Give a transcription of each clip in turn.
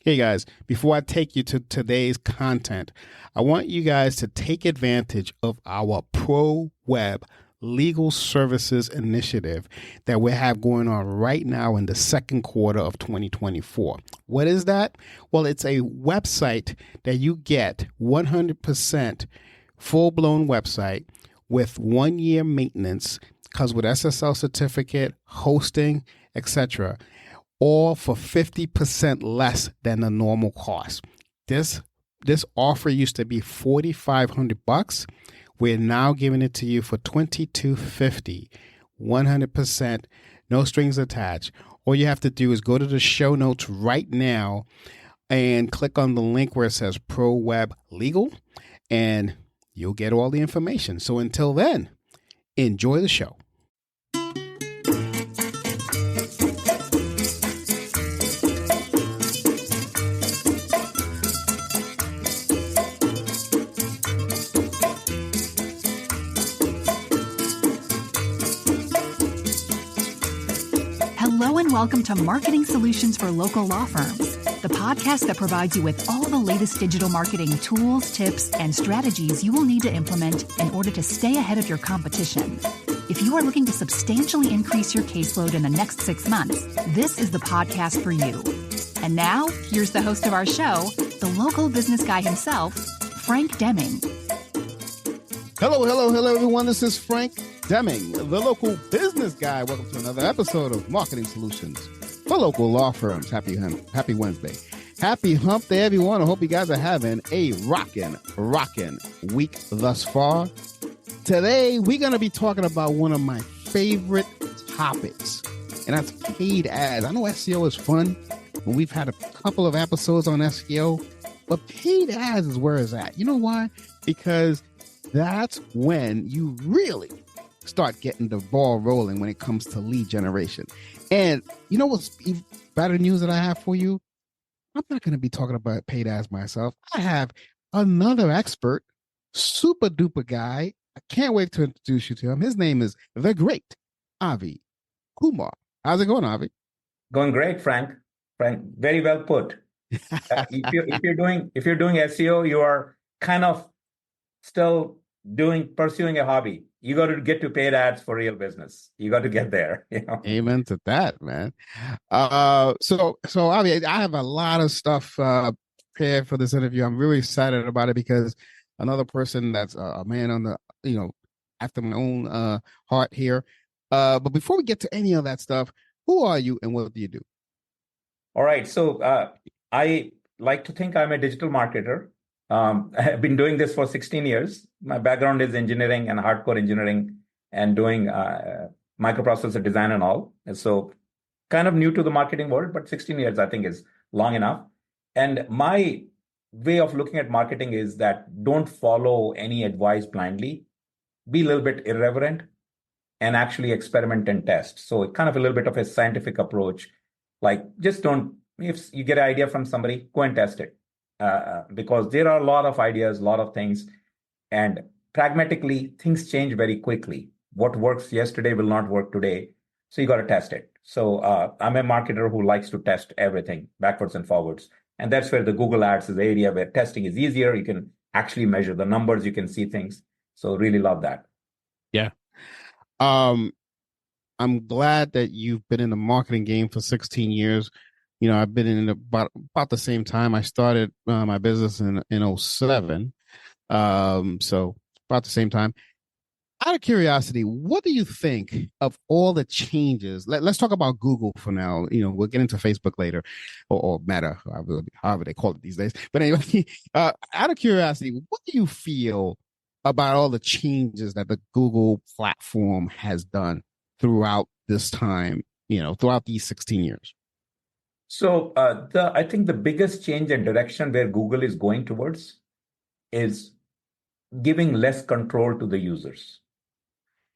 Hey guys, before I take you to today's content, I want you guys to take advantage of our Pro Web Legal Services Initiative that we have going on right now in the second quarter of 2024. What is that? Well, it's a website that you get 100% full blown website with 1 year maintenance, comes with SSL certificate, hosting, etc., all for 50% less than the normal cost. This this offer used to be $4,500. We're now giving it to you for $2,250, 100%, no strings attached. All you have to do is go to the show notes right now and click on the link where it says Pro Web Legal, and you'll get all the information. So until then, enjoy the show. Hello and welcome to Marketing Solutions for Local Law Firms, the podcast that provides you with all the latest digital marketing tools, tips, and strategies you will need to implement in order to stay ahead of your competition. If you are looking to substantially increase your caseload in the next 6 months, this is the podcast for you. And now, here's the host of our show, the local business guy himself, Frank Deming. Hello, everyone. This is Frank Deming, the local business guy. Welcome to another episode of Marketing Solutions for Local Law Firms. Happy Wednesday. Happy hump day, everyone. I hope you guys are having a rockin' week thus far. Today, we're going to be talking about one of my favorite topics, and that's paid ads. I know SEO is fun, and we've had a couple of episodes on SEO, but paid ads is where it's at. You know why? Because that's when you really start getting the ball rolling when it comes to lead generation. And you know what's better news that I have for you? I'm not going to be talking about paid ads myself. I have another expert, super duper guy. I can't wait to introduce you to him. His name is the great Avi Kumar. How's it going, Avi? Going great, Frank. Frank, very well put. If you're doing SEO, you are kind of still pursuing a hobby. You got to get to paid ads for real business. You got to get there. Amen to that, man. So Avi, I have a lot of stuff prepared for this interview. I'm really excited about it because another person that's a man on the after my own heart here. But before we get to any of that stuff, who are you and what do you do? All right. So I like to think I'm a digital marketer. I've been doing this for 16 years. My background is engineering and hardcore engineering and doing microprocessor design and all. And so kind of new to the marketing world, but 16 years I think is long enough. And my way of looking at marketing is that don't follow any advice blindly. Be a little bit irreverent and actually experiment and test. So kind of a little bit of a scientific approach. Like just don't, if you get an idea from somebody, go and test it. Because there are a lot of ideas, a lot of things, and pragmatically, things change very quickly. What works yesterday will not work today, so you got to test it. So I'm a marketer who likes to test everything backwards and forwards, and that's where the Google Ads is the area where testing is easier. You can actually measure the numbers, you can see things. So really love that. Yeah. I'm glad that you've been in the marketing game for 16 years. I've been in about the same time. I started my business in 07. So about the same time. Out of curiosity, what do you think of all the changes? Let's talk about Google for now. We'll get into Facebook later or Meta, however they call it these days. But anyway, out of curiosity, what do you feel about all the changes that the Google platform has done throughout this time, throughout these 16 years? So I think the biggest change and direction where Google is going towards is giving less control to the users.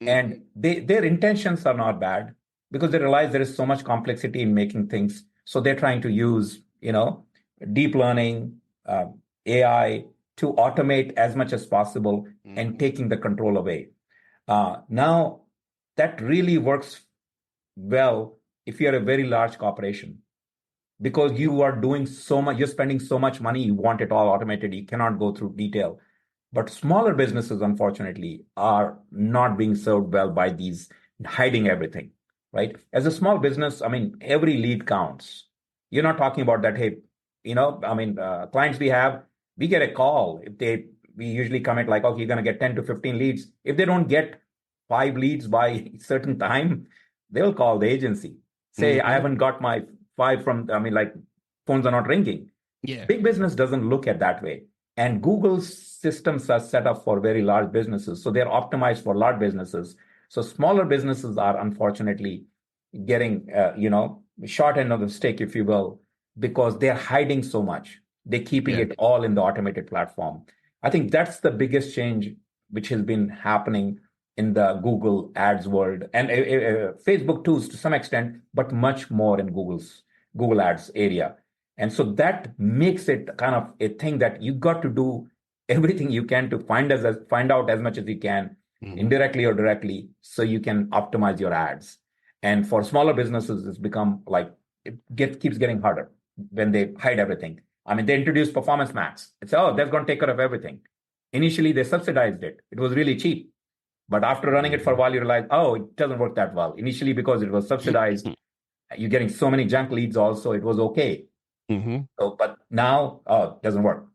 And their intentions are not bad because they realize there is so much complexity in making things. So they're trying to use, deep learning, AI to automate as much as possible and taking the control away. Now, that really works well if you're a very large corporation. because you are doing so much, you're spending so much money, you want it all automated, you cannot go through detail. But smaller businesses, unfortunately, are not being served well by these hiding everything, right? As a small business, I mean, every lead counts. You're not talking about that, hey, clients we have, we get a call. We usually commit like, okay, you're going to get 10 to 15 leads. If they don't get 5 leads by a certain time, they'll call the agency. Say, I haven't got my 5 from, phones are not ringing. Yeah. Big business doesn't look at that way. And Google's systems are set up for very large businesses. So they're optimized for large businesses. So smaller businesses are unfortunately getting, short end of the stick, if you will, because they're hiding so much. They're keeping it all in the automated platform. I think that's the biggest change which has been happening in the Google ads world and Facebook too, to some extent, but much more in Google ads area. And so that makes it kind of a thing that you got to do everything you can to find out as much as you can, indirectly or directly, so you can optimize your ads. And for smaller businesses, it's become like keeps getting harder when they hide everything. I mean, they introduced Performance Max. It's, that's going to take care of everything. Initially, they subsidized it. It was really cheap. But after running it for a while, you realize, it doesn't work that well. Initially, because it was subsidized, you're getting so many junk leads also, it was okay. So, but now, it doesn't work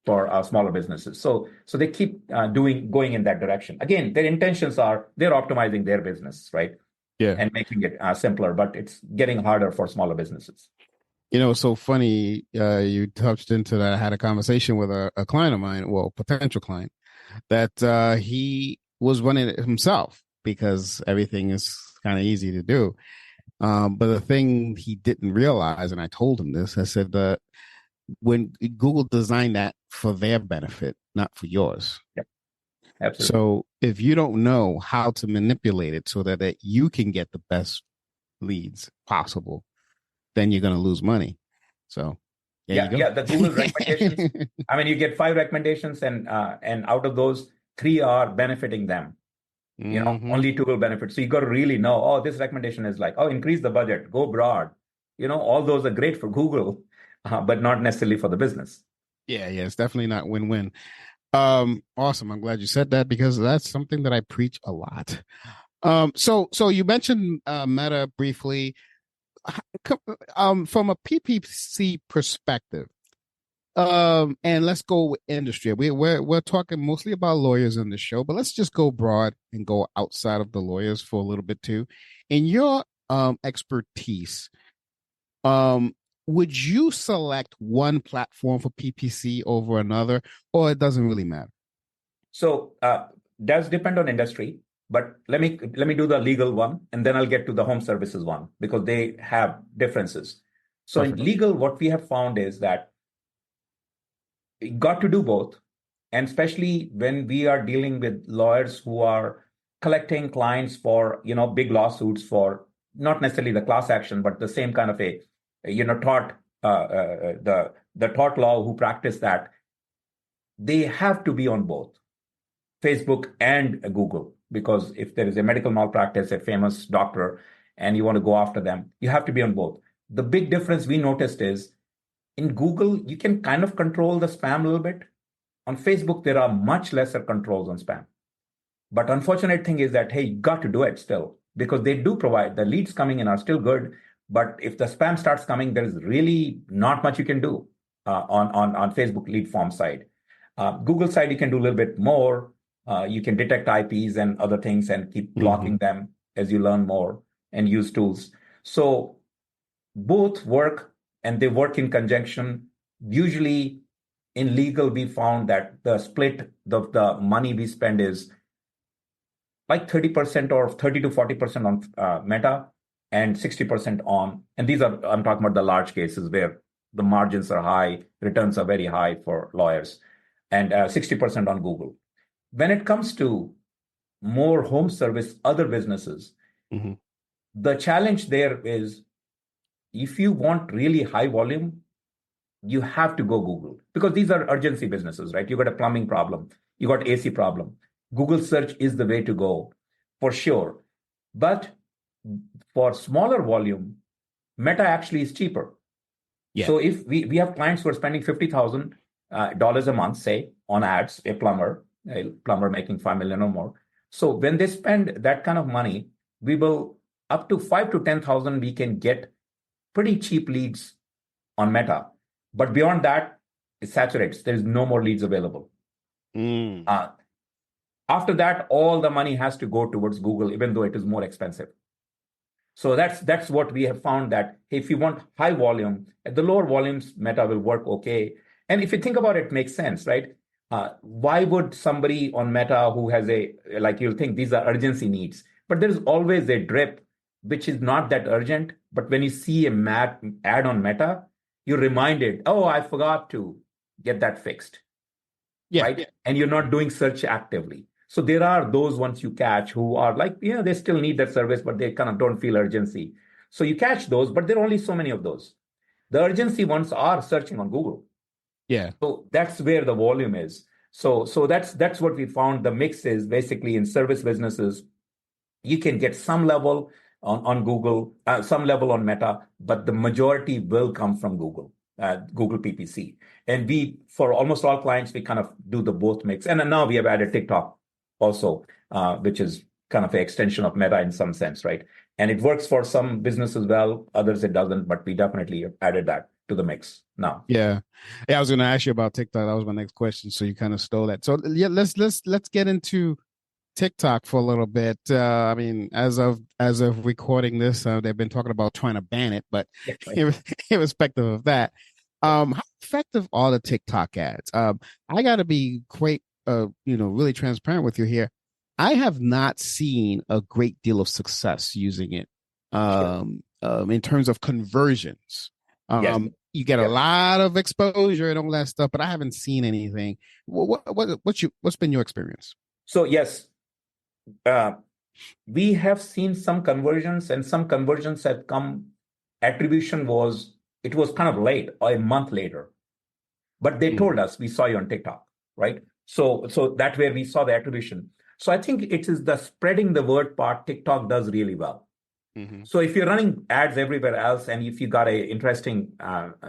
for smaller businesses. So they keep going in that direction. Again, their intentions are they're optimizing their business, right? Yeah. And making it simpler, but it's getting harder for smaller businesses. It's so funny. You touched into that. I had a conversation with a client of mine, well, potential client, that he was running it himself because everything is kind of easy to do. But the thing he didn't realize, and I told him this, I said that when Google designed that for their benefit, not for yours. Yep. Absolutely. So if you don't know how to manipulate it so that you can get the best leads possible, then you're going to lose money. So the Google recommendations. I mean, you get 5 recommendations, and out of those, 3 are benefiting them. Only 2 will benefit. So you got to really know, this recommendation is like, increase the budget, go broad. All those are great for Google, but not necessarily for the business. Yeah, it's definitely not win-win. Awesome. I'm glad you said that because that's something that I preach a lot. So you mentioned Meta briefly. From a PPC perspective, and let's go with industry. We're talking mostly about lawyers in the show, but let's just go broad and go outside of the lawyers for a little bit too. In your expertise, would you select one platform for PPC over another, or it doesn't really matter? So does depend on industry. But let me do the legal one, and then I'll get to the home services one because they have differences. So Perfect. In legal, what we have found is that you got to do both. And especially when we are dealing with lawyers who are collecting clients for, big lawsuits for not necessarily the class action, but the same kind of a, tort, the tort law who practice that, they have to be on both Facebook and Google. Because if there is a medical malpractice, a famous doctor, and you want to go after them, you have to be on both. The big difference we noticed is in Google, you can kind of control the spam a little bit. On Facebook, there are much lesser controls on spam. But unfortunate thing is that, hey, you got to do it still because they do provide the leads coming in are still good. But if the spam starts coming, there is really not much you can do on Facebook lead form side. Google side, you can do a little bit more. You can detect IPs and other things and keep blocking them as you learn more and use tools. So both work and they work in conjunction. Usually in legal, we found that the split of the money we spend is like 30% or 30 to 40% on Meta and 60% on, and I'm talking about the large cases where the margins are high, returns are very high for lawyers, and 60% on Google. When it comes to more home service, other businesses, the challenge there is if you want really high volume, you have to go Google because these are urgency businesses, right? You got a plumbing problem, you got AC problem. Google search is the way to go for sure. But for smaller volume, Meta actually is cheaper. Yeah. So if we have clients who are spending $50,000 a month, say, on ads, a plumber making 5 million or more. So when they spend that kind of money, we will up to 5 to 10,000, we can get pretty cheap leads on Meta. But beyond that, it saturates. There's no more leads available. Mm. After that, all the money has to go towards Google, even though it is more expensive. So that's what we have found, that if you want high volume, at the lower volumes, Meta will work okay. And if you think about it, it makes sense, right? Why would somebody on Meta who has you'll think these are urgency needs, but there's always a drip, which is not that urgent. But when you see a ad on Meta, you're reminded, oh, I forgot to get that fixed, right? Yeah. And you're not doing search actively. So there are those ones you catch who are like, they still need that service, but they kind of don't feel urgency. So you catch those, but there are only so many of those. The urgency ones are searching on Google. Yeah. So that's where the volume is. So that's what we found. The mix is basically in service businesses, you can get some level on Google, some level on Meta, but the majority will come from Google. Google PPC. And for almost all clients, we kind of do the both mix. And then now we have added TikTok also, which is kind of an extension of Meta in some sense, right? And it works for some businesses well, others it doesn't, but we definitely added that to the mix now. Yeah. I was going to ask you about TikTok. That was my next question. So you kind of stole that. So yeah, let's get into TikTok for a little bit. I mean, as of recording this, they've been talking about trying to ban it, but irrespective of that, how effective are the TikTok ads? I got to be really transparent with you here. I have not seen a great deal of success using it in terms of conversions. Yes. You get a lot of exposure and all that stuff, but I haven't seen anything. What's been your experience? So yes, we have seen some conversions, and some conversions have come. Attribution was kind of late, or a month later, but they told us, we saw you on TikTok, right? So that way we saw the attribution. So I think it is the spreading the word part. TikTok does really well. Mm-hmm. So if you're running ads everywhere else, and if you got a interesting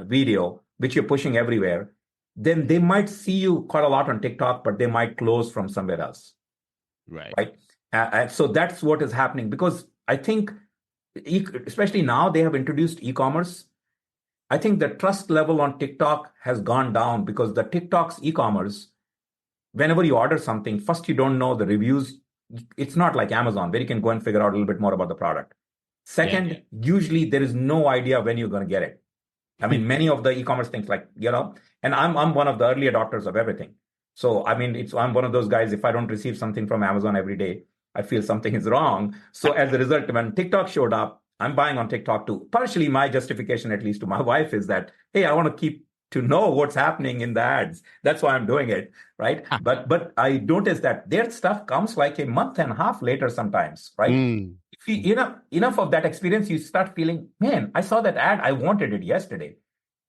video which you're pushing everywhere, then they might see you quite a lot on TikTok, but they might close from somewhere else. Right. So that's what is happening, because I think, especially now, they have introduced e-commerce. I think the trust level on TikTok has gone down, because the TikTok's e-commerce, whenever you order something, first, you don't know the reviews. It's not like Amazon, where you can go and figure out a little bit more about the product. Second, usually there is no idea when you're going to get it. I mean, many of the e-commerce things, and I'm one of the early adopters of everything. So, I mean, I'm one of those guys, if I don't receive something from Amazon every day, I feel something is wrong. So as a result, when TikTok showed up, I'm buying on TikTok too. Partially my justification, at least to my wife, is that, hey, I want to keep to know what's happening in the ads. That's why I'm doing it, right? But I noticed that their stuff comes like a month and a half later sometimes, right? If you enough of that experience, you start feeling, man, I saw that ad, I wanted it yesterday.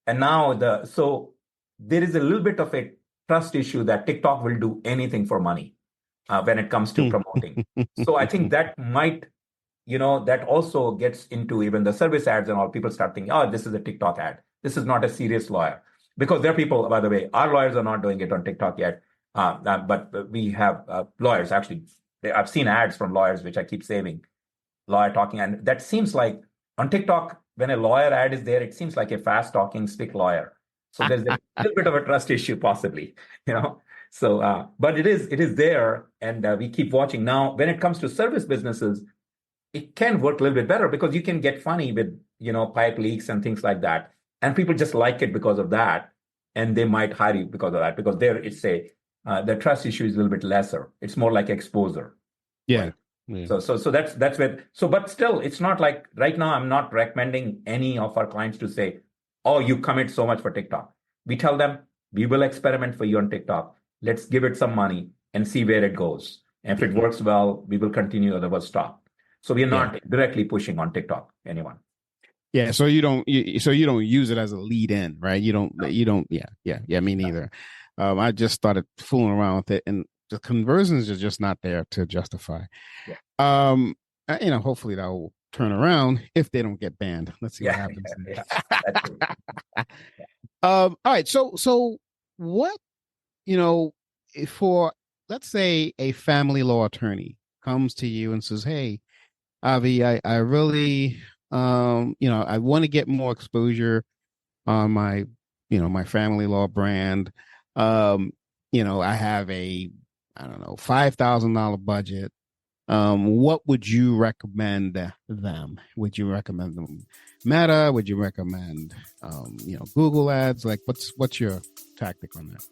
And now so there is a little bit of a trust issue that TikTok will do anything for money when it comes to promoting. So I think that might, that also gets into even the service ads and all. People start thinking, oh, this is a TikTok ad. This is not a serious lawyer. Because there are people, by the way, our lawyers are not doing it on TikTok yet. But we have lawyers, actually. I've seen ads from lawyers, which I keep saving, lawyer talking. And that seems like on TikTok, when a lawyer ad is there, it seems like a fast talking, stick lawyer. So there's a little bit of a trust issue, possibly, So, but it is there, and we keep watching. Now, when it comes to service businesses, it can work a little bit better, because you can get funny with, pipe leaks and things like that. And people just like it because of that. And they might hire you because of that, because there it's the trust issue is a little bit lesser. It's more like exposure. Yeah. Right? Yeah. So that's where, but still, it's not like right now, I'm not recommending any of our clients to say, oh, you commit so much for TikTok. We tell them, we will experiment for you on TikTok. Let's give it some money and see where it goes. And if it works well, we will continue, otherwise stop. So we are not directly pushing on TikTok anyone. Yeah. So you don't use it as a lead in, right? You don't. Yeah. Me neither. I just started fooling around with it, and the conversions are just not there to justify. Yeah. Hopefully that will turn around if they don't get banned. Let's see what Yeah, happens. yeah, that's true. All right. So what, you know, for, let's say, a family law attorney comes to you and says, "Hey, Avi, I really, I want to get more exposure on my, my family law brand. Um, I have a, I don't know, $5,000 budget. What would you recommend them? Would you recommend them Meta? Would you recommend, Google Ads? Like, what's your tactic on that?"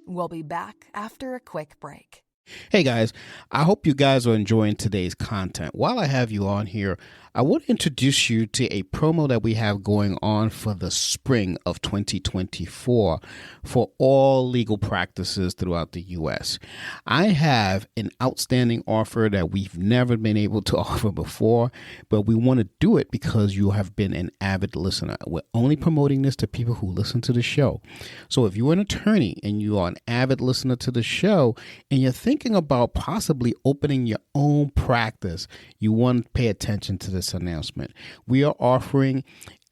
We'll be back after a quick break. Hey guys, I hope you guys are enjoying today's content. While I have you on here, I want to introduce you to a promo that we have going on for the spring of 2024 for all legal practices throughout the U.S. I have an outstanding offer that we've never been able to offer before, but we want to do it because you have been an avid listener. We're only promoting this to people who listen to the show. So if you're an attorney and you are an avid listener to the show and you're thinking about possibly opening your own practice, you want to pay attention to this announcement. We are offering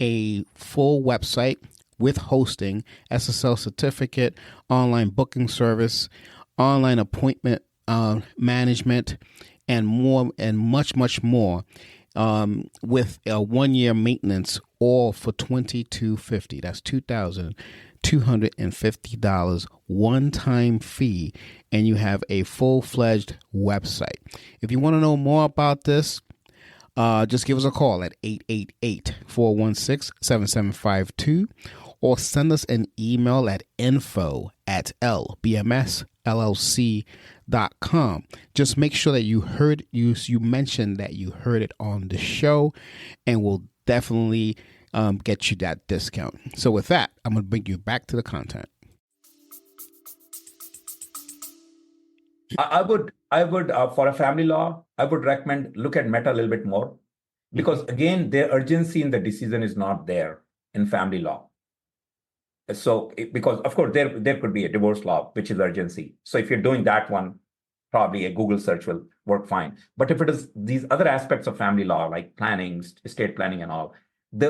a full website with hosting, SSL certificate, online booking service, online appointment management, and more, and much, much more, with a 1-year maintenance, all for $2,250. That's $2,250 one-time fee, and you have a full-fledged website. If you want to know more about this, just give us a call at 888-416-7752 or send us an email at info@lbmsllc.com. Just make sure that you mentioned that you heard it on the show, and we'll definitely get you that discount. So with that, I'm going to bring you back to the content. I would, for a family law, I would recommend look at Meta a little bit more, because again, their urgency in the decision is not there in family law. So, because of course there could be a divorce law, which is urgency. So if you're doing that one, probably a Google search will work fine. But if it is these other aspects of family law, like planning, estate planning and all,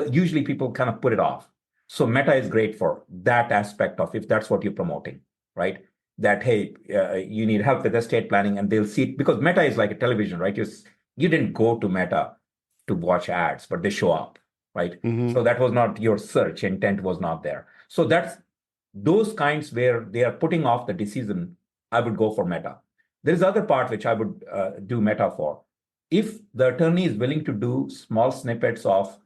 usually people kind of put it off. So Meta is great for that aspect of, if that's what you're promoting, right? That, hey, you need help with estate planning, and they'll see it, because Meta is like a television, right? You didn't go to Meta to watch ads, but they show up, right? Mm-hmm. So that was not your search intent, was not there. So that's those kinds where they are putting off the decision. I would go for Meta. There is other part which I would do Meta for. If the attorney is willing to do small snippets of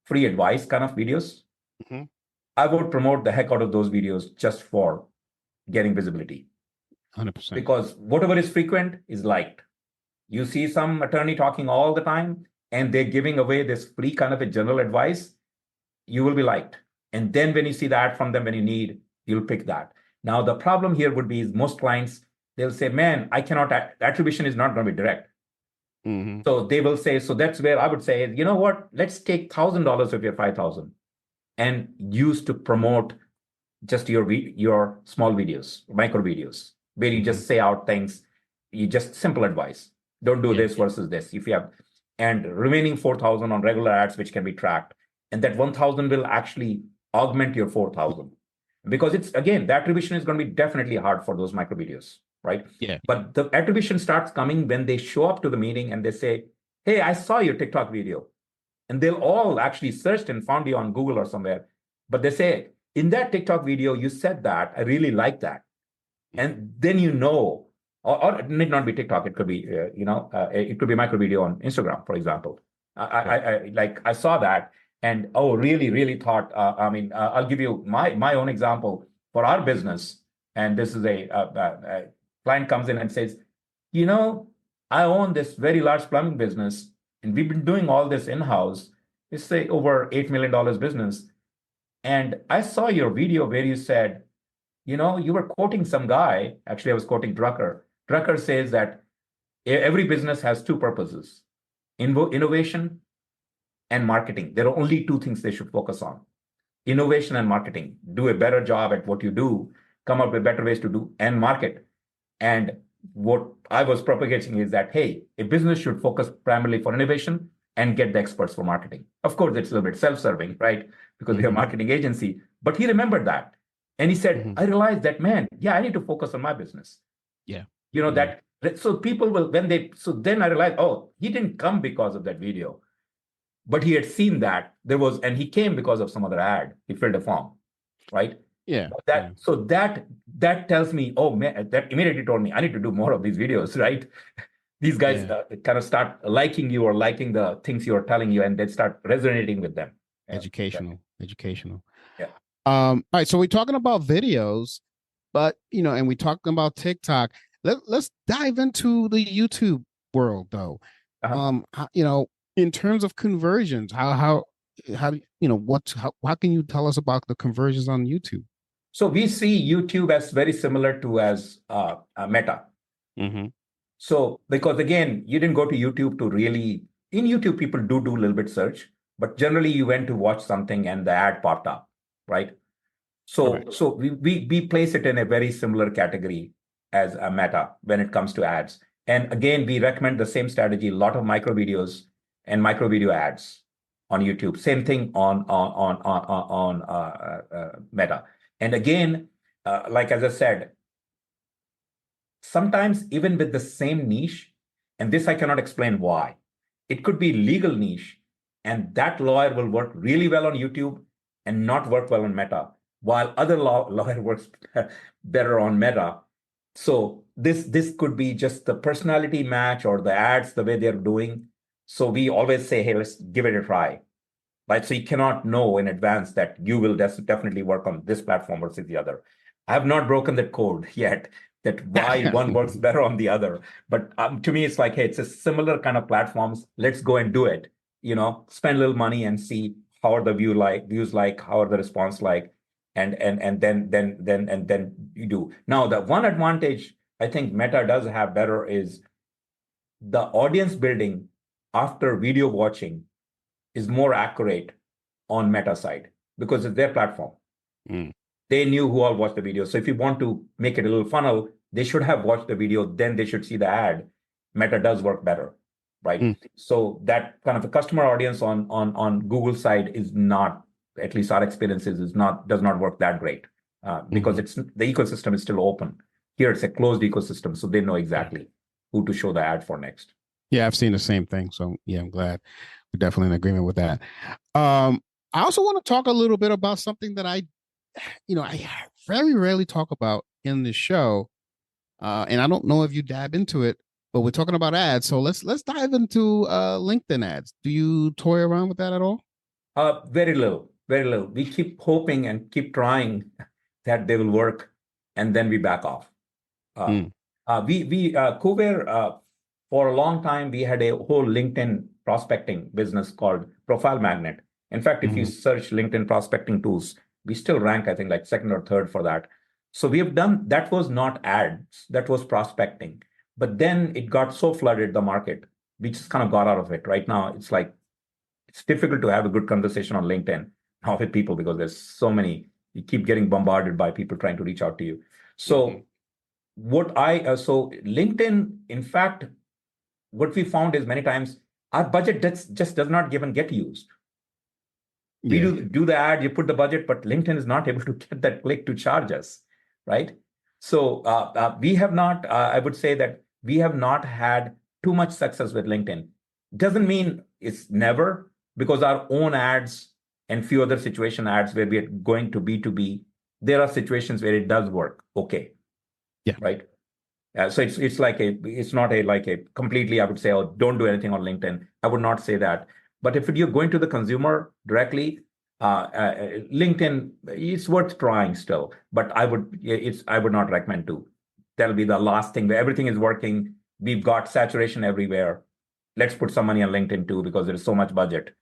free advice kind of videos, Mm-hmm. I would promote the heck out of those videos just for getting visibility. 100%. Because whatever is frequent is liked. You see some attorney talking all the time and they're giving away this free kind of a general advice, you will be liked. And then when you see the ad from them when you need, you'll pick that. Now, the problem here would be is most clients, they'll say, man, I cannot, attribution is not going to be direct. Mm-hmm. So they will say, so that's where I would say, you know what, let's take $1,000 of your $5,000 and use to promote just your small videos, micro videos, where you just say out things, you just simple advice. Don't do this versus this. If you have, and remaining 4,000 on regular ads, which can be tracked. And that 1,000 will actually augment your 4,000. Because it's, again, the attribution is going to be definitely hard for those micro videos, right? Yeah. But the attribution starts coming when they show up to the meeting and they say, hey, I saw your TikTok video. And they'll all actually searched and found you on Google or somewhere. But they say, in that TikTok video, you said that, I really like that. And then you know, or it need not be TikTok, it could be, it could be micro video on Instagram, for example. I saw that and, oh, really, really thought, I'll give you my own example for our business. And this is a client comes in and says, I own this very large plumbing business and we've been doing all this in-house. It's say over $8 million business. And I saw your video where you said, you were quoting some guy. Actually, I was quoting Drucker. Drucker says that every business has two purposes, innovation and marketing. There are only two things they should focus on: innovation and marketing. Do a better job at what you do, come up with better ways to do, and market. And what I was propagating is that, hey, a business should focus primarily for innovation and get the experts for marketing. Of course, it's a little bit self-serving, right? Because we are a marketing agency. But he remembered that. And he said, I realized that, man, yeah, I need to focus on my business. Yeah. You know, that, so people will, so then I realized, oh, he didn't come because of that video, but he had seen that and he came because of some other ad. He filled a form, right? Yeah. So that tells me, oh man, that immediately told me I need to do more of these videos, right? These guys kind of start liking you or liking the things you're telling you, and they start resonating with them. Educational. Yeah. All right. So we're talking about videos, but and we're talking about TikTok. Let's dive into the YouTube world, though. In terms of conversions, how how can you tell us about the conversions on YouTube? So we see YouTube as very similar to as Meta. So because again, you didn't go to YouTube to really, in YouTube, people do a little bit search, but generally you went to watch something and the ad popped up, right? So we place it in a very similar category as a Meta when it comes to ads. And again, we recommend the same strategy, a lot of micro videos and micro video ads on YouTube. Same thing on Meta. And again, like as I said, sometimes even with the same niche, and this I cannot explain why, it could be legal niche, and that lawyer will work really well on YouTube and not work well on Meta, while other lawyer works better on Meta. So this could be just the personality match or the ads, the way they're doing. So we always say, hey, let's give it a try. Right? So you cannot know in advance that you will definitely work on this platform versus the other. I have not broken that code yet, that why one works better on the other. But to me, it's like, hey, it's a similar kind of platforms. Let's go and do it. Spend a little money and see how are the views like, how are the response like, and then you do. Now, the one advantage I think Meta does have better is the audience building after video watching is more accurate on Meta side because it's their platform. They knew who all watched the video. So if you want to make it a little funnel, they should have watched the video, then they should see the ad. Meta does work better, right? So that kind of a customer audience on Google side is not, at least our experiences, does not work that great because the ecosystem is still open. Here it's a closed ecosystem, so they know exactly who to show the ad for next. Yeah, I've seen the same thing. So yeah, I'm glad we're definitely in agreement with that. I also want to talk a little bit about something that I very rarely talk about in the show. And I don't know if you dab into it, but we're talking about ads. So let's dive into LinkedIn ads. Do you toy around with that at all? Very little. We keep hoping and keep trying that they will work, and then we back off. KUWARE, for a long time, we had a whole LinkedIn prospecting business called Profile Magnet. In fact, if you search LinkedIn prospecting tools, we still rank, I think, like second or third for that. So we have done, that was not ads, that was prospecting. But then it got so flooded, the market, we just kind of got out of it. Right now, it's like, it's difficult to have a good conversation on LinkedIn now with people because there's so many, you keep getting bombarded by people trying to reach out to you. So so LinkedIn, in fact, what we found is many times our budget just does not even get used. We do the ad, you put the budget, but LinkedIn is not able to get that click to charge us, right? So we have not, I would say that we have not had too much success with LinkedIn. Doesn't mean it's never, because our own ads and few other situation ads where we are going to B2B, there are situations where it does work. Okay. Yeah. Right. So it's not a completely, I would say, oh, don't do anything on LinkedIn. I would not say that. But if you're going to the consumer directly, LinkedIn, it's worth trying still. But I would not recommend to. That'll be the last thing where everything is working. We've got saturation everywhere. Let's put some money on LinkedIn too because there is so much budget.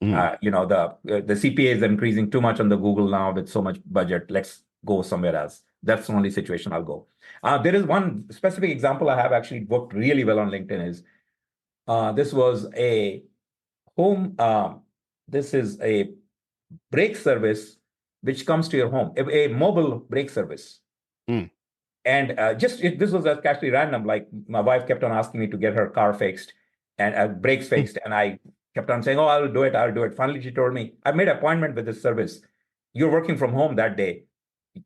The CPA is increasing too much on the Google now with so much budget. Let's go somewhere else. That's the only situation I'll go. There is one specific example I have actually worked really well on LinkedIn is this was a home. This is a brake service which comes to your home, a mobile brake service. And this was actually random. Like my wife kept on asking me to get her car fixed and brakes fixed. And I kept on saying, oh, I'll do it. I'll do it. Finally, she told me, I made an appointment with this service. You're working from home that day.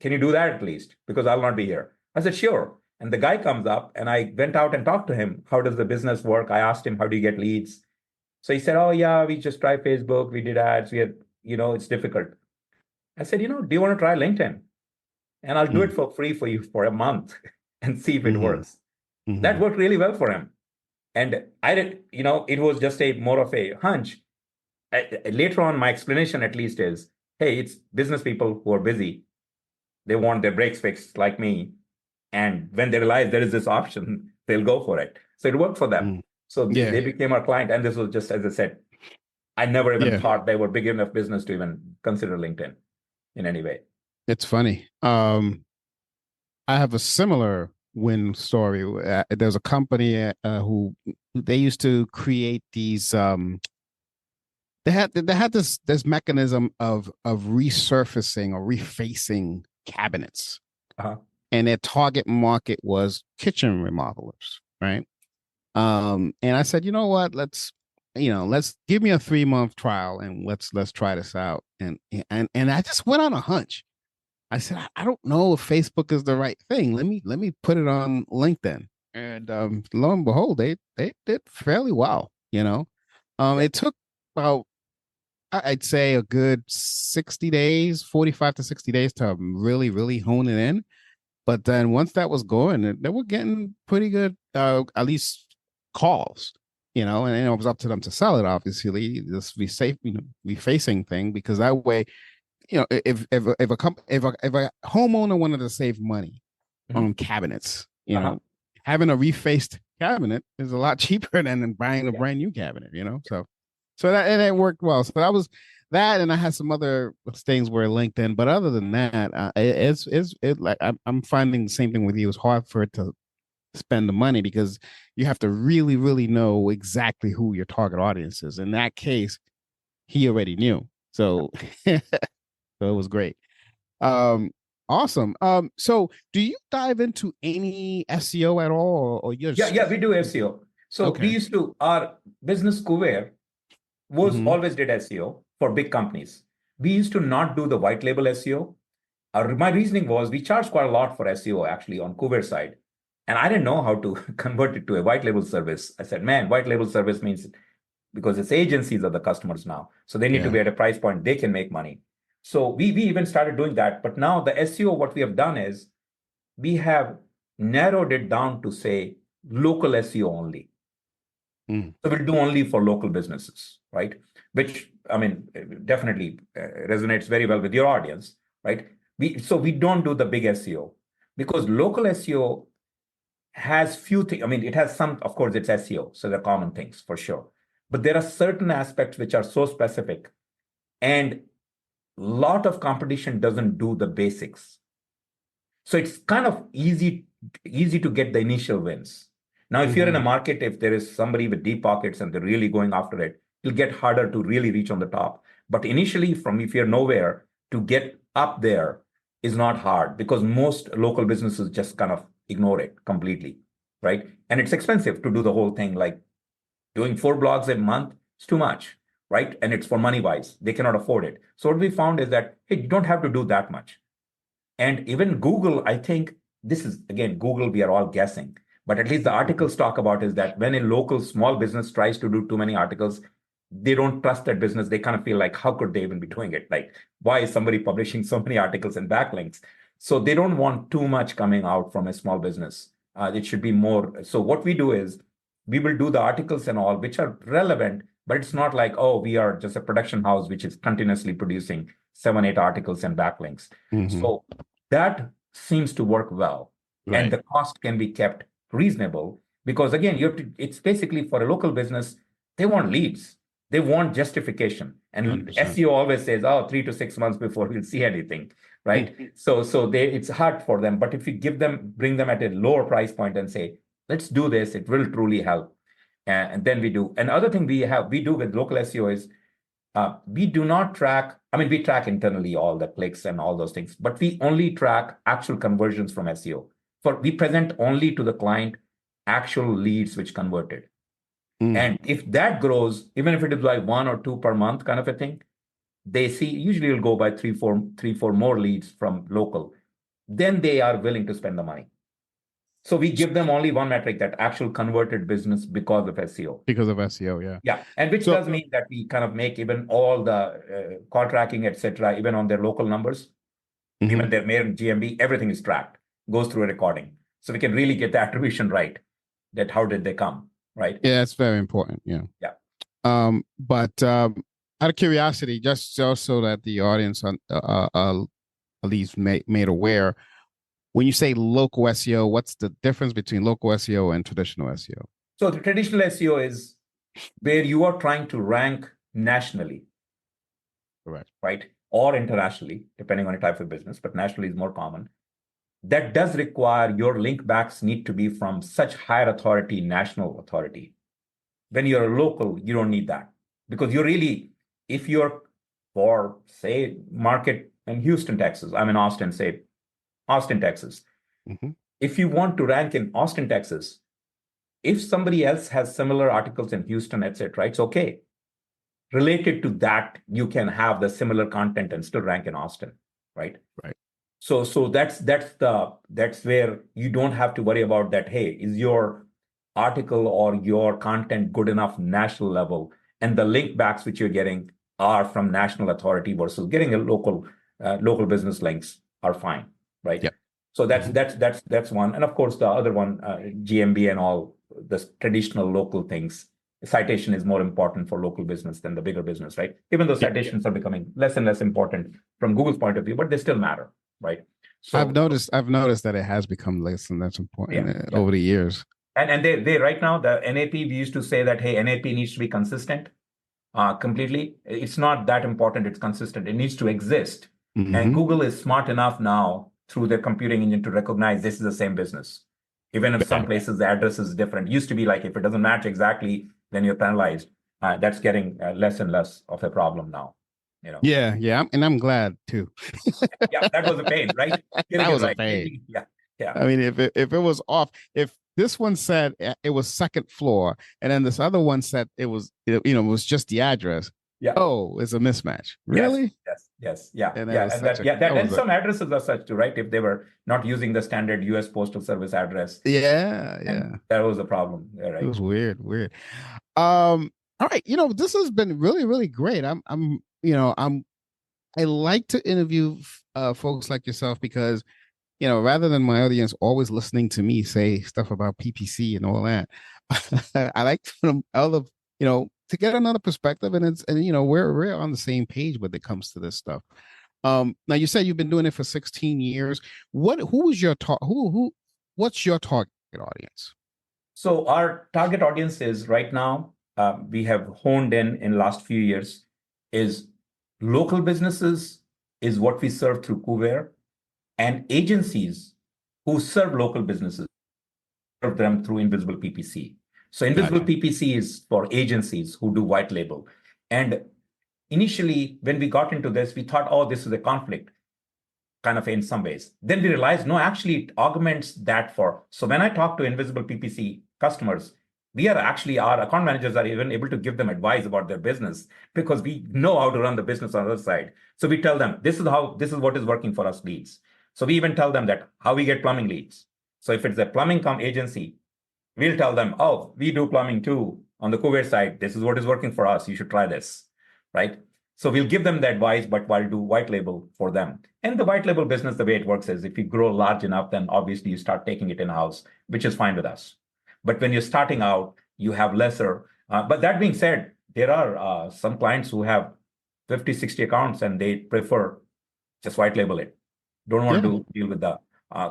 Can you do that at least? Because I'll not be here. I said, sure. And the guy comes up and I went out and talked to him. How does the business work? I asked him, how do you get leads? So he said, oh, yeah, we just try Facebook. We did ads. We had, it's difficult. I said, do you want to try LinkedIn? And I'll do it for free for you for a month and see if it works. That worked really well for him. And I did, it was just more of a hunch. Later on, my explanation at least is, hey, it's business people who are busy. They want their brakes fixed like me. And when they realize there is this option, they'll go for it. So it worked for them. So they became our client. And this was just, as I said, I never even thought they were big enough business to even consider LinkedIn in any way. It's funny. I have a similar win story. There's a company who they used to create these. They had this mechanism of resurfacing or refacing cabinets, and their target market was kitchen remodelers, right? And I said, you know what? Let's give me a 3-month trial and let's try this out. And I just went on a hunch. I said, I don't know if Facebook is the right thing. Let me put it on LinkedIn. And lo and behold, they did fairly well. It took about, I'd say, a good 60 days, 45 to 60 days to really, really hone it in. But then once that was going, they were getting pretty good, at least calls, and it was up to them to sell it, obviously, this refacing thing, because that way, if a homeowner wanted to save money on cabinets, having a refaced cabinet is a lot cheaper than buying a brand new cabinet, so that worked well. So that was that, and I had some other things where LinkedIn, but other than that, it's like I'm finding the same thing with you. It's hard for it to spend the money because you have to really, really know exactly who your target audience is. In that case, he already knew, so. So it was great. Awesome. So do you dive into any SEO at all, or just... Yeah, we do SEO. So we used to, our business KUWARE was always did SEO for big companies. We used to not do the white label SEO. My reasoning was we charge quite a lot for SEO actually on KUWARE side. And I didn't know how to convert it to a white label service. I said, man, white label service means, because it's agencies are the customers now. So they need to be at a price point they can make money. So we even started doing that. But now the SEO, what we have done is we have narrowed it down to say local SEO only. So we'll do only for local businesses, right? Which, I mean, definitely resonates very well with your audience, right? So we don't do the big SEO because local SEO has few things. I mean, it has some, of course, it's SEO. So they're common things for sure. But there are certain aspects which are so specific, and lot of competition doesn't do the basics. So it's kind of easy to get the initial wins. Now, if you're in a market, if there is somebody with deep pockets and they're really going after it, it'll get harder to really reach on the top. But initially, if you're nowhere, to get up there is not hard because most local businesses just kind of ignore it completely, right? And it's expensive to do the whole thing. Like doing 4 blogs a month is too much, right? And it's for money wise, they cannot afford it. So what we found is that, hey, you don't have to do that much. And even Google, I think this is, again, Google, we are all guessing, but at least the articles talk about is that when a local small business tries to do too many articles, they don't trust that business. They kind of feel like, how could they even be doing it? Like, why is somebody publishing so many articles and backlinks? So they don't want too much coming out from a small business. It should be more. So what we do is we will do the articles and all, which are relevant, but it's not like, oh, we are just a production house, which is continuously producing 7, 8 articles and backlinks. So that seems to work well. Right. And the cost can be kept reasonable because, again, it's basically for a local business, they want leads. They want justification. And 100%. SEO always says, 3 to 6 months before we'll see anything, right? So it's hard for them. But if you bring them at a lower price point and say, let's do this, it will truly help. And then we do. Another thing we do with local SEO is we do not track, we track internally all the clicks and all those things, but we only track actual conversions from SEO. we present only to the client actual leads which converted. And if that grows, even if it is like 1 or 2 per month kind of a thing, they see usually it'll go by three, four more leads from local. Then they are willing to spend the money. So we give them only one metric, that actual converted business because of SEO. Because of SEO, yeah. Yeah, and which does mean that we kind of make even all the call tracking, etc., even on their local numbers, even their main GMB, everything is tracked, goes through a recording. So we can really get the attribution right, that how did they come, right? Yeah, it's very important, yeah. Yeah. But out of curiosity, just so that the audience at least made aware, when you say local SEO, what's the difference between local SEO and traditional SEO? So the traditional SEO is where you are trying to rank nationally. Correct. Right? Or internationally, depending on the type of business, but nationally is more common. That does require your link backs need to be from such higher authority, national authority. When you're a local, you don't need that, because you're really, if you're for, say, market in Houston, Texas, I'm in Austin, say, Austin, Texas. If you want to rank in Austin, Texas, if somebody else has similar articles in Houston, etc., it's okay. Related to that, you can have the similar content and still rank in Austin, right? Right. So that's where you don't have to worry about that. Hey, is your article or your content good enough national level? And the link backs which you're getting are from national authority versus getting a local business links are fine, right? Yep. So that's one. And of course, the other one, GMB and all the traditional local things. Citation is more important for local business than the bigger business, right? Even though citations are becoming less and less important from Google's point of view, but they still matter, right? So I've noticed that it has become less and less important over the years. And they right now, the NAP, we used to say that, hey, NAP needs to be consistent completely. It's not that important. It's consistent. It needs to exist. And Google is smart enough now through their computing engine to recognize this is the same business. Even if some places the address is different. It used to be like, if it doesn't match exactly, then you're penalized. That's getting less and less of a problem now. You know? Yeah, and I'm glad too. Yeah, that was a pain, right? That was a pain. Yeah. I mean, if it was off, if this one said it was second floor, and then this other one said it was, it was just the address. Yeah. Oh, it's a mismatch. Really? Yes. Yeah. And and some addresses are such too, right? If they were not using the standard U.S. Postal Service address. Yeah. That was a problem. Yeah, right. It was weird. All right. This has been really, really great. I like to interview folks like yourself because, rather than my audience always listening to me say stuff about PPC and all that, I like them other, to get another perspective, and we're on the same page when it comes to this stuff. Now you said you've been doing it for 16 years. What's your target audience? So our target audience is right now, we have honed in last few years, is local businesses is what we serve through KUWARE, and agencies who serve local businesses serve them through Invisible PPC. So Invisible PPC is for agencies who do white label. And initially, when we got into this, we thought, oh, this is a conflict, kind of in some ways. Then we realized, no, actually, it augments that for. So when I talk to Invisible PPC customers, our account managers are even able to give them advice about their business because we know how to run the business on the other side. So we tell them, this is what is working for us leads. So we even tell them that how we get plumbing leads. So if it's a plumbing agency, we'll tell them, oh, we do plumbing too on the KUWARE side. This is what is working for us. You should try this, right? So we'll give them the advice, but while do white label for them. And the white label business, the way it works is if you grow large enough, then obviously you start taking it in-house, which is fine with us. But when you're starting out, you have lesser. But that being said, there are some clients who have 50, 60 accounts and they prefer just white label it. Don't want to deal with the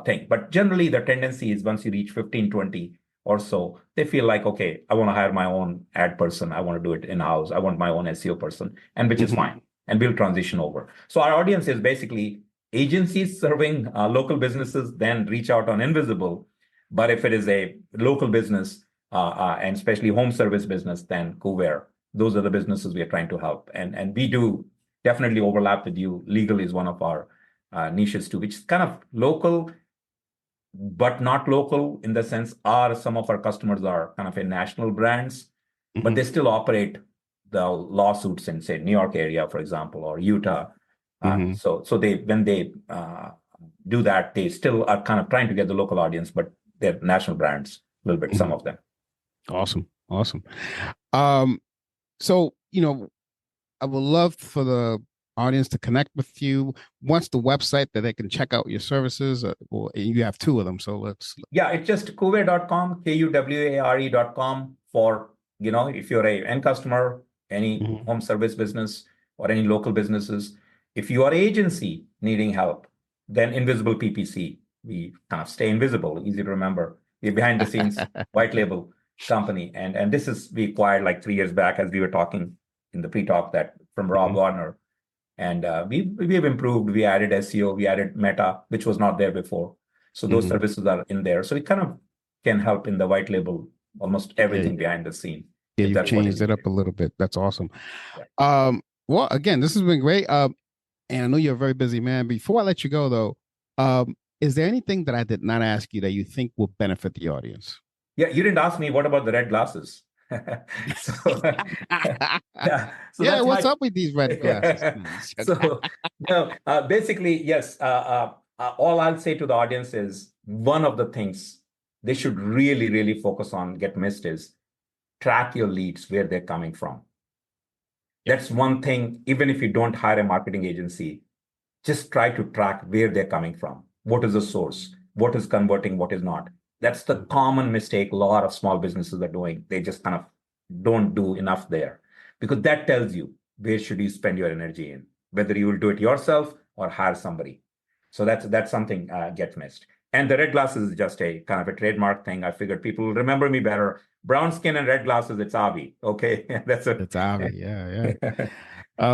thing. But generally, the tendency is once you reach 15, 20 or so, they feel like, okay, I want to hire my own ad person. I want to do it in-house. I want my own SEO person, and which is fine. And we'll transition over. So our audience is basically agencies serving local businesses, then reach out on Invisible. But if it is a local business, and especially home service business, then KUWARE. Those are the businesses we are trying to help. And we do definitely overlap with you. Legal is one of our niches too, which is kind of local, but not local in the sense some of our customers are kind of a national brands, but they still operate the lawsuits in, say, New York area, for example, or Utah. So when they do that, they still are kind of trying to get the local audience, but they're national brands a little bit, some of them. Awesome. So, I would love for the audience to connect with you. What's the website that they can check out your services? You have two of them, so let's. Yeah, it's just KUWARE.com, KUWARE.com for, if you're a end customer, any home service business or any local businesses. If you are agency needing help, then Invisible PPC. We kind of stay invisible, easy to remember. We're behind the scenes white label company. And this is, we acquired like 3 years back, as we were talking in the pre-talk, that from Rob Gardner. And we've improved. We added SEO, we added Meta, which was not there before. So those services are in there. So it kind of can help in the white label, almost everything behind the scene. Yeah, you changed it up a little bit. That's awesome. Yeah. Well, again, this has been great. And I know you're a very busy man. Before I let you go, though, is there anything that I did not ask you that you think will benefit the audience? Yeah, you didn't ask me, what about the red glasses? What's up with these red glasses? Basically, yes. All I'll say to the audience is one of the things they should really, really focus on, get missed, is track your leads, where they're coming from. That's one thing. Even if you don't hire a marketing agency, just try to track where they're coming from. What is the source? What is converting? What is not? That's the common mistake a lot of small businesses are doing. They just kind of don't do enough there, because that tells you where should you spend your energy in, whether you will do it yourself or hire somebody. So that's something gets missed. And the red glasses is just a kind of a trademark thing. I figured people will remember me better. Brown skin and red glasses, it's Avi. Okay, that's it. It's Avi. Yeah.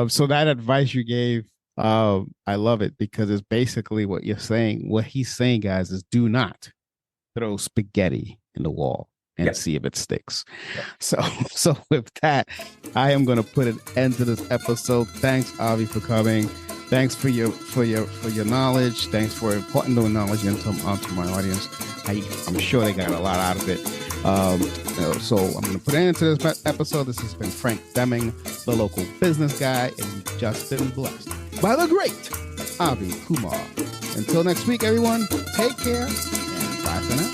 So that advice you gave, I love it, because it's basically what you're saying. What he's saying, guys, is do not throw spaghetti in the wall and see if it sticks. So with that, I am going to put an end to this episode. Thanks, Avi, for coming. Thanks for your knowledge. Thanks for imparting the knowledge onto my audience. I'm sure they got a lot out of it. So I'm going to put an end to this episode. This has been Frank Deming, the local business guy, and you've just been blessed by the great Avi Kumar. Until next week, everyone, take care and bye for now.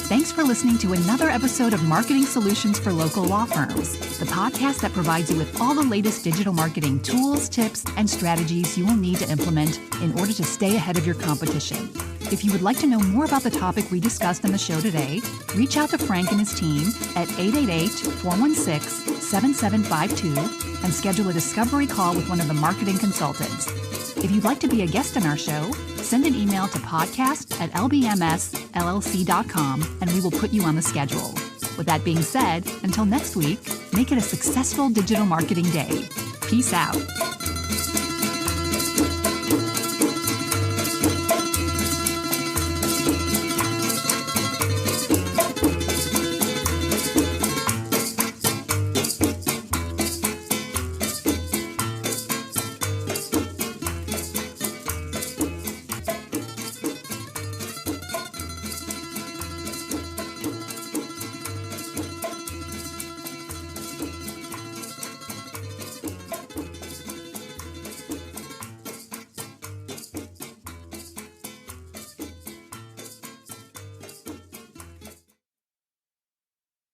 Thanks for listening to another episode of Marketing Solutions for Local Law Firms, the podcast that provides you with all the latest digital marketing tools, tips, and strategies you will need to implement in order to stay ahead of your competition. If you would like to know more about the topic we discussed on the show today, reach out to Frank and his team at 888-416-7752 and schedule a discovery call with one of the marketing consultants. If you'd like to be a guest on our show, send an email to podcast@lbmsllc.com and we will put you on the schedule. With that being said, until next week, make it a successful digital marketing day. Peace out.